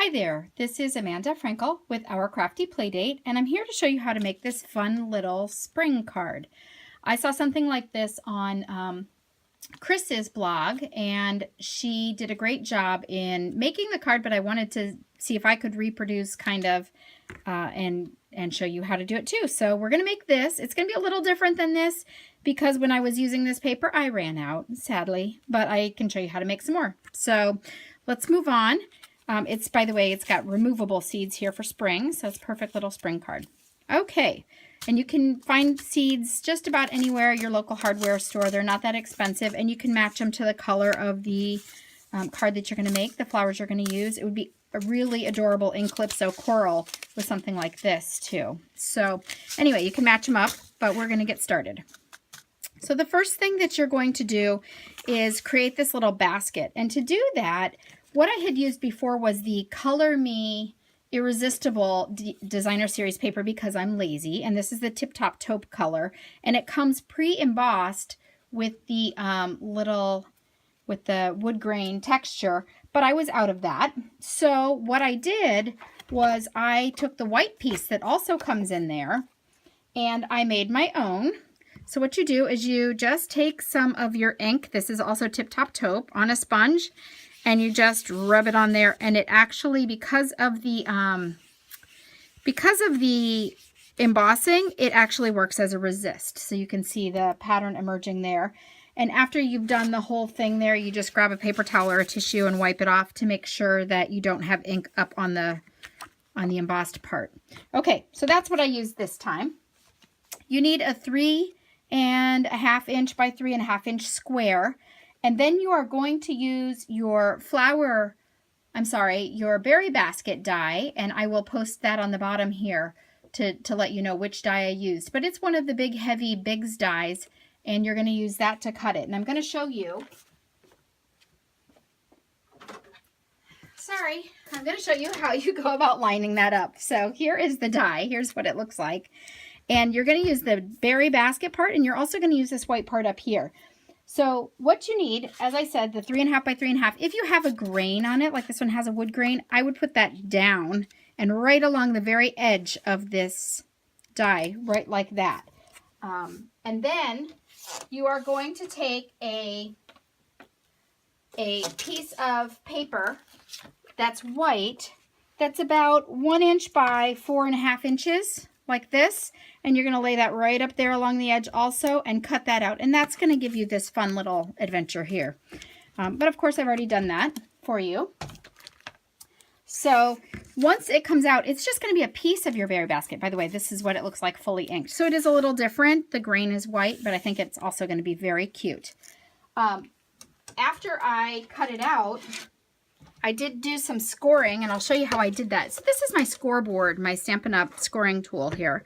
Hi there, this is Amanda Frankel with Our Crafty Playdate, and I'm here to show you how to make this fun little spring card. I saw something like this on Chris's blog, and she did a great job in making the card, but I wanted to see if I could reproduce kind of and show you how to do it too. So we're going to make this. It's going to be a little different than this because when I was using this paper, I ran out, sadly, but I can show you how to make some more. So let's move on. By the way, it's got removable seeds here for spring, so it's a perfect little spring card. Okay, and you can find seeds just about anywhere at your local hardware store. They're not that expensive, and you can match them to the color of the card that you're going to make, the flowers you're going to use. It would be a really adorable in Calypso coral with something like this too. So anyway, you can match them up, but we're going to get started. So the first thing that you're going to do is create this little basket, and to do that, what I had used before was the Color Me Irresistible Designer Series paper because I'm lazy, and this is the Tip Top Taupe color, and it comes pre-embossed with the with the wood grain texture, but I was out of that. So what I did was I took the white piece that also comes in there, and I made my own. So what you do is you just take some of your ink, this is also Tip Top Taupe, on a sponge, and you just rub it on there, and it actually, because of the embossing, it actually works as a resist. So you can see the pattern emerging there. And after you've done the whole thing there, you just grab a paper towel or a tissue and wipe it off to make sure that you don't have ink up on the embossed part. Okay, so that's what I used this time. You need a 3.5 inch by 3.5 inch square. And then you are going to use your your berry basket die, and I will post that on the bottom here to let you know which die I used. But it's one of the big, heavy Bigz dies, and you're going to use that to cut it. And I'm going to show you. I'm going to show you how you go about lining that up. So here is the die. Here's what it looks like. And you're going to use the berry basket part, and you're also going to use this white part up here. So what you need, as I said, the 3.5 by 3.5, if you have a grain on it, like this one has a wood grain, I would put that down and right along the very edge of this die, right like that. And then you are going to take a piece of paper that's white, that's about 1 inch by 4.5 inches, like this, and you're going to lay that right up there along the edge also and cut that out, and that's going to give you this fun little adventure here. But of course I've already done that for you. So once it comes out, it's just going to be a piece of your berry basket. By the way, this is what it looks like fully inked. So it is a little different. The grain is white, but I think it's also going to be very cute. After I cut it out, I did do some scoring, and I'll show you how I did that. So this is my scoreboard, my Stampin' Up! Scoring tool here.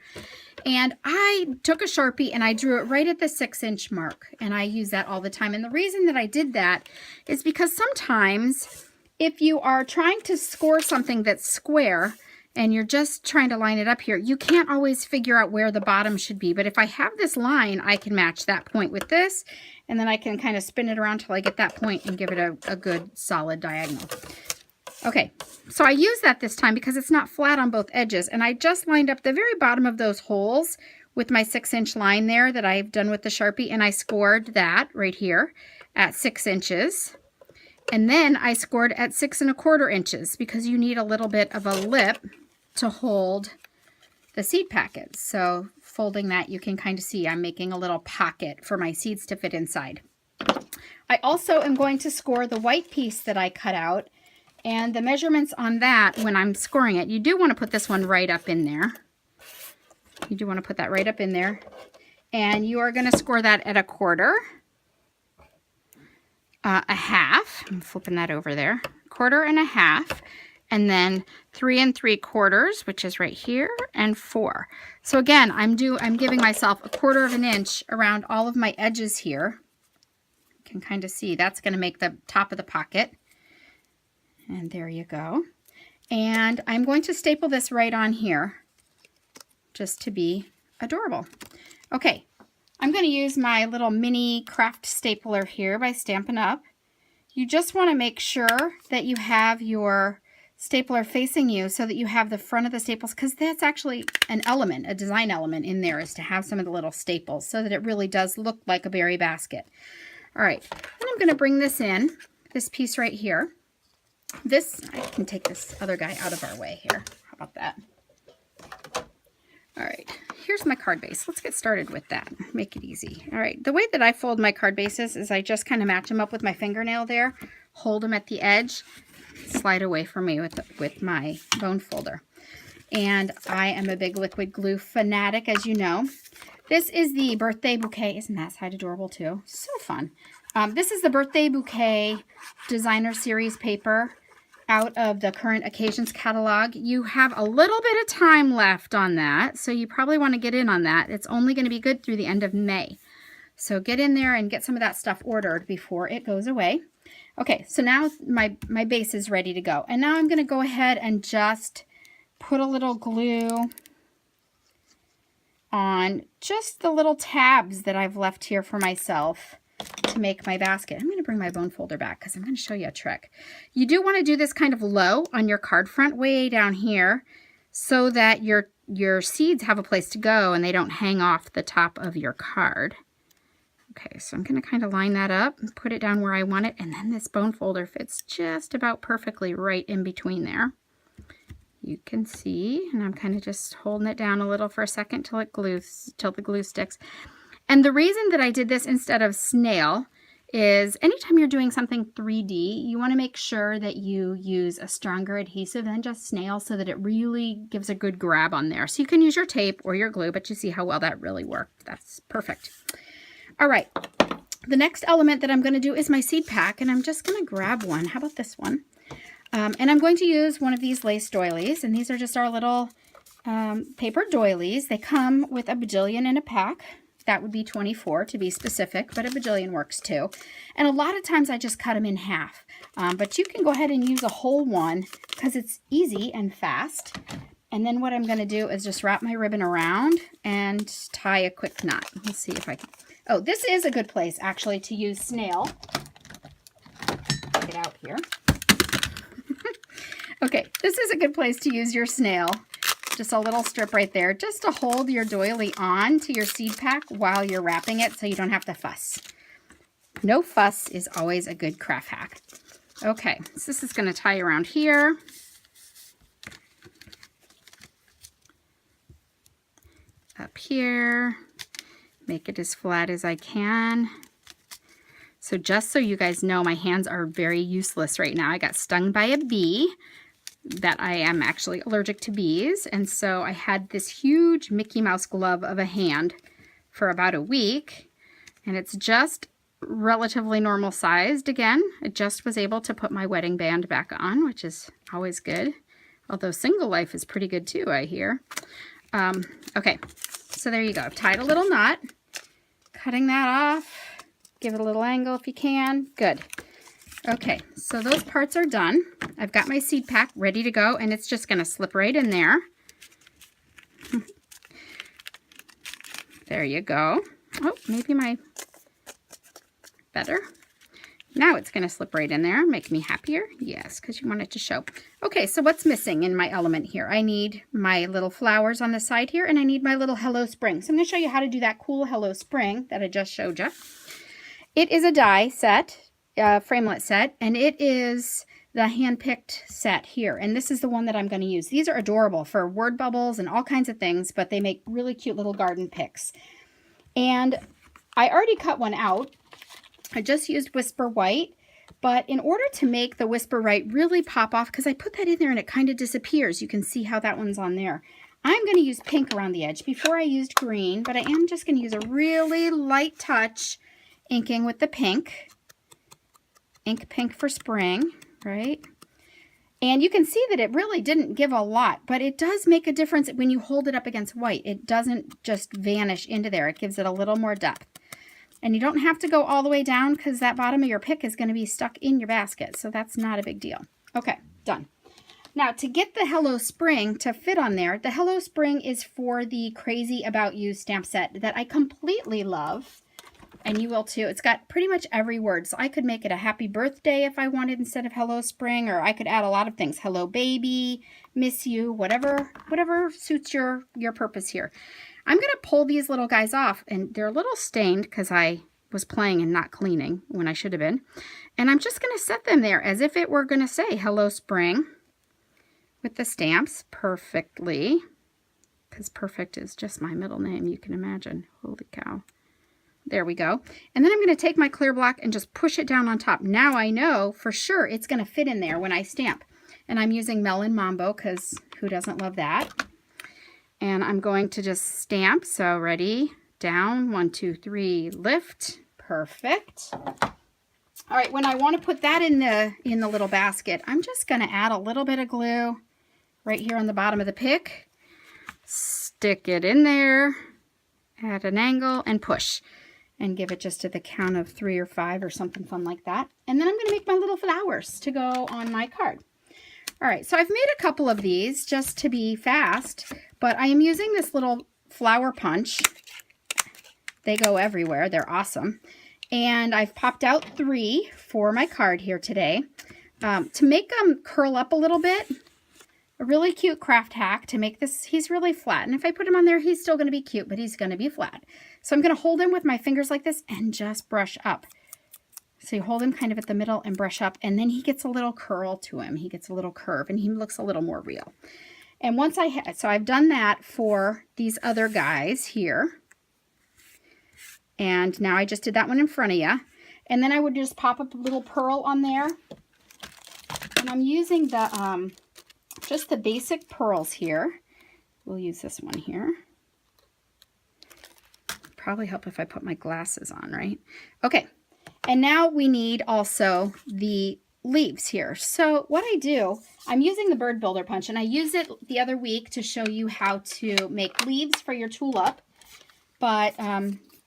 And I took a Sharpie and I drew it right at the 6-inch mark, and I use that all the time. And the reason that I did that is because sometimes if you are trying to score something that's square and you're just trying to line it up here, you can't always figure out where the bottom should be. But if I have this line, I can match that point with this, and then I can kind of spin it around till I get that point and give it a good solid diagonal. Okay, so I use that this time because it's not flat on both edges, and I just lined up the very bottom of those holes with my 6-inch line there that I've done with the Sharpie, and I scored that right here at 6 inches. And then I scored at 6.25 inches because you need a little bit of a lip to hold the seed packets. So folding that, you can kind of see I'm making a little pocket for my seeds to fit inside. I also am going to score the white piece that I cut out, and the measurements on that, when I'm scoring it, you do want to put this one right up in there. You do want to put that right up in there. And you are going to score that at 1/4, a 1/2. I'm flipping that over there. 1/4 and a 1/2. And then 3 3/4, which is right here, and 4. So again, I'm giving myself 1/4 inch around all of my edges here. You can kind of see that's going to make the top of the pocket. And there you go. And I'm going to staple this right on here just to be adorable. Okay, I'm going to use my little mini craft stapler here by Stampin' Up. You just want to make sure that you have your stapler facing you so that you have the front of the staples, because that's actually an element, a design element in there, is to have some of the little staples so that it really does look like a berry basket. All right, then I'm going to bring this in, this piece right here. This, I can take this other guy out of our way here. How about that? All right, here's my card base. Let's get started with that. Make it easy. All right, the way that I fold my card bases is I just kind of match them up with my fingernail there, hold them at the edge, slide away from me with my bone folder. And I am a big liquid glue fanatic, as you know. This is the birthday bouquet. Isn't that side adorable too? So fun. This is the birthday bouquet designer series paper out of the current occasions catalog. You have a little bit of time left on that, so you probably want to get in on that. It's only going to be good through the end of May. So get in there and get some of that stuff ordered before it goes away. Okay, so now my base is ready to go. And now I'm going to go ahead and just put a little glue on just the little tabs that I've left here for myself to make my basket. I'm going to bring my bone folder back because I'm going to show you a trick. You do want to do this kind of low on your card front, way down here, so that your seeds have a place to go and they don't hang off the top of your card. Okay, so I'm going to kind of line that up and put it down where I want it, and then this bone folder fits just about perfectly right in between there. You can see, and I'm kind of just holding it down a little for a second till the glue sticks. And the reason that I did this instead of snail is anytime you're doing something 3D, you want to make sure that you use a stronger adhesive than just snail so that it really gives a good grab on there. So you can use your tape or your glue, but you see how well that really worked. That's perfect. All right, the next element that I'm going to do is my seed pack, and I'm just going to grab one. How about this one? And I'm going to use one of these lace doilies, and these are just our little paper doilies. They come with a bajillion in a pack. That would be 24 to be specific, but a bajillion works too. And a lot of times I just cut them in half, but you can go ahead and use a whole one because it's easy and fast. And then what I'm going to do is just wrap my ribbon around and tie a quick knot. Let's see if I can. Oh, this is a good place actually to use snail. Get out here. Okay, this is a good place to use your snail. Just a little strip right there, just to hold your doily on to your seed pack while you're wrapping it so you don't have to fuss. No fuss is always a good craft hack. Okay, so this is going to tie around here. Up here. Make it as flat as I can. So just so you guys know, my hands are very useless right now. I got stung by a bee. That I am actually allergic to bees, and so I had this huge Mickey Mouse glove of a hand for about a week, and it's just relatively normal sized again. I just was able to put my wedding band back on, which is always good, although single life is pretty good too, I hear. Okay, so there you go. I've tied a little knot, cutting that off. Give it a little angle if you can. Good. Okay, so those parts are done. I've got my seed pack ready to go, and it's just going to slip right in there. There you go. Oh, maybe better. Now it's going to slip right in there. Make me happier. Yes, because you want it to show. Okay, so what's missing in my element here? I need my little flowers on the side here, and I need my little Hello Spring. So I'm going to show you how to do that cool Hello Spring that I just showed you. It is a die set. Framelit set, and it is the hand-picked set here, and this is the one that I'm going to use. These are adorable for word bubbles and all kinds of things, but they make really cute little garden picks. And I already cut one out. I just used Whisper White, but in order to make the Whisper White really pop off, because I put that in there and it kind of disappears, you can see how that one's on there. I'm going to use pink around the edge. Before I used green, but I am just going to use a really light touch inking with the pink. Ink pink for spring, right? And you can see that it really didn't give a lot, but it does make a difference when you hold it up against white. It doesn't just vanish into there. It gives it a little more depth. And you don't have to go all the way down because that bottom of your pick is going to be stuck in your basket, so that's not a big deal. Okay, done. Now, to get the Hello Spring to fit on there, the Hello Spring is for the Crazy About You stamp set that I completely love. and you will too. It's got pretty much every word. So I could make it a happy birthday if I wanted instead of hello spring, or I could add a lot of things. Hello baby, miss you, whatever suits your purpose here. I'm going to pull these little guys off, and they're a little stained because I was playing and not cleaning when I should have been. And I'm just going to set them there as if it were going to say hello spring with the stamps perfectly, because perfect is just my middle name, you can imagine. Holy cow. There we go. And then I'm going to take my clear block and just push it down on top. Now I know for sure it's going to fit in there when I stamp. And I'm using Melon Mambo because who doesn't love that? And I'm going to just stamp. So ready, down, 1, 2, 3, lift. Perfect. All right, when I want to put that in the little basket, I'm just going to add a little bit of glue right here on the bottom of the pick. Stick it in there at an angle and push. And give it just to the count of 3 or 5 or something fun like that. And then I'm going to make my little flowers to go on my card. All right, so I've made a couple of these just to be fast, but I am using this little flower punch. They go everywhere. They're awesome. And I've popped out 3 for my card here today. To make them curl up a little bit, a really cute craft hack to make this, he's really flat. And if I put him on there, he's still going to be cute, but he's going to be flat. So I'm going to hold him with my fingers like this and just brush up. So you hold him kind of at the middle and brush up, and then he gets a little curl to him. He gets a little curve, and he looks a little more real. And once so I've done that for these other guys here. And now I just did that one in front of you. And then I would just pop up a little pearl on there. And I'm using the just the basic pearls here. We'll use this one here. Probably help if I put my glasses on, right? Okay, and now we need also the leaves here. So what I do, I'm using the bird builder punch, and I used it the other week to show you how to make leaves for your tulip. But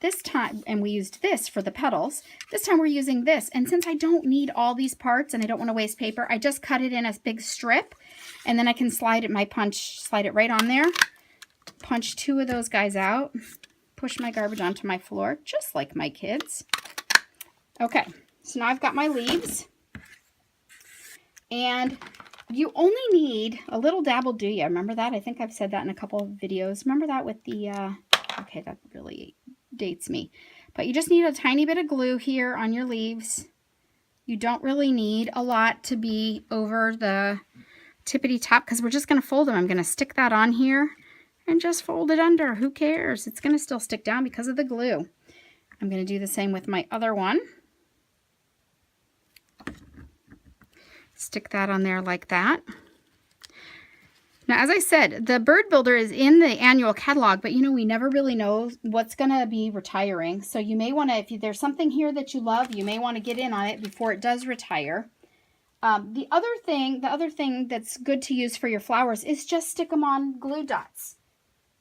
this time, and we used this for the petals, this time we're using this. And since I don't need all these parts and I don't want to waste paper, I just cut it in a big strip, and then I can slide it, slide it right on there, punch 2 of those guys out, push my garbage onto my floor, just like my kids. Okay, so now I've got my leaves. And you only need a little dabble, do you? Remember that? I think I've said that in a couple of videos. Remember that with the, okay, that really dates me. But you just need a tiny bit of glue here on your leaves. You don't really need a lot to be over the tippity top because we're just going to fold them. I'm going to stick that on here and just fold it under. Who cares? It's going to still stick down because of the glue. I'm going to do the same with my other one. Stick that on there like that. Now, as I said, the bird builder is in the annual catalog, but you know, we never really know what's going to be retiring. So you may want to, if there's something here that you love, you may want to get in on it before it does retire. The other thing that's good to use for your flowers is just stick them on glue dots.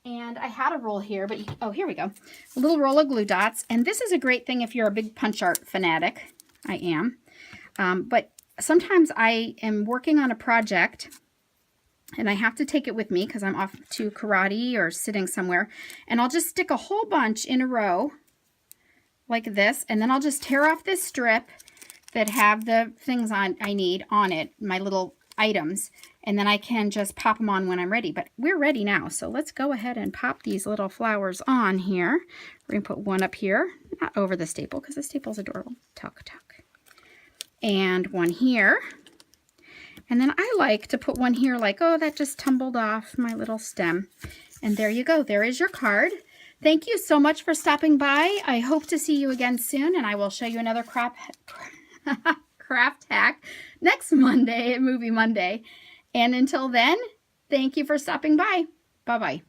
And I had a roll here, but oh, here we go. A little roll of glue dots. And this is a great thing if you're a big punch art fanatic. I am. But sometimes I am working on a project and I have to take it with me because I'm off to karate or sitting somewhere. And I'll just stick a whole bunch in a row like this. And then I'll just tear off this strip that have the things I need on it, my little items. And then I can just pop them on when I'm ready. But we're ready now. So let's go ahead and pop these little flowers on here. We're going to put one up here, not over the staple because the staple's adorable. Tuck, tuck. And one here. And then I like to put one here like, oh, that just tumbled off my little stem. And there you go. There is your card. Thank you so much for stopping by. I hope to see you again soon. And I will show you another craft hack next Monday at Movie Monday. And until then, thank you for stopping by. Bye-bye.